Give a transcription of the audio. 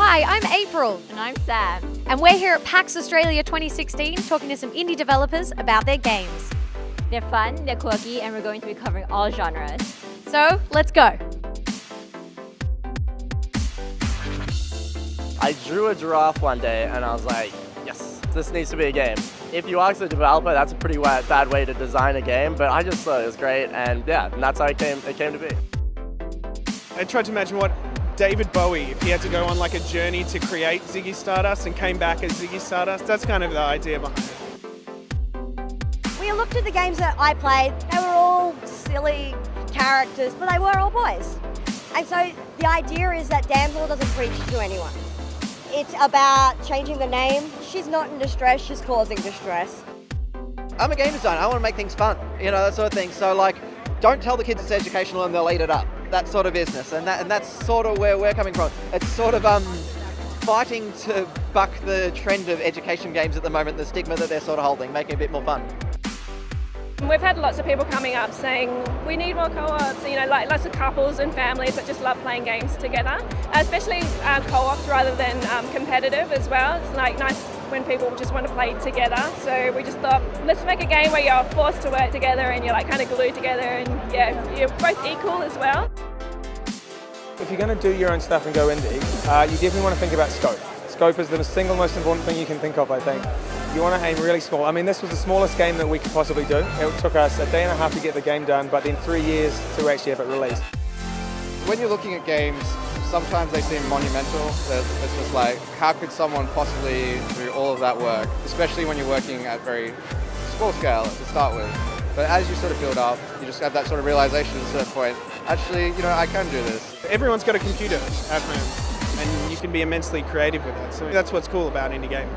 Hi, I'm April. And I'm Sam. And we're here at PAX Australia 2016 talking to some indie developers about their games. They're fun, they're quirky, and we're going to be covering all genres. So, let's go. I drew a giraffe one day and I was like, yes, this needs to be a game. If you ask the developer, that's a pretty bad way to design a game, but I just thought it was great, and yeah, and that's how it came to be. I tried to imagine what David Bowie, if he had to go on like a journey to create Ziggy Stardust and came back as Ziggy Stardust, that's kind of the idea behind it. We looked at the games that I played, they were all silly characters, but they were all boys. And so the idea is that Damsel doesn't preach to anyone. It's about changing the name. She's not in distress, she's causing distress. I'm a game designer, I want to make things fun, that sort of thing. So like, don't tell the kids it's educational and they'll eat it up. That sort of business, and that's sort of where we're coming from. It's sort of fighting to buck the trend of education games at the moment, the stigma that they're sort of holding, making it a bit more fun. We've had lots of people coming up saying we need more co-ops, like lots of couples and families that just love playing games together, especially co-ops rather than competitive as well. It's like nice when people just want to play together. So we just thought, let's make a game where you're forced to work together and you're like kind of glued together, and yeah, you're both equal as well. If you're going to do your own stuff and go indie, you definitely want to think about scope. Scope is the single most important thing you can think of, I think. You want to aim really small. I mean, this was the smallest game that we could possibly do. It took us a day and a half to get the game done, but then 3 years to actually have it released. When you're looking at games, sometimes they seem monumental. It's just like, how could someone possibly do all of that work, especially when you're working at very small scale to start with. But as you sort of build up, you just have that sort of realization at a certain point, actually, I can do this. Everyone's got a computer at home, and you can be immensely creative with it. So that's what's cool about indie gaming.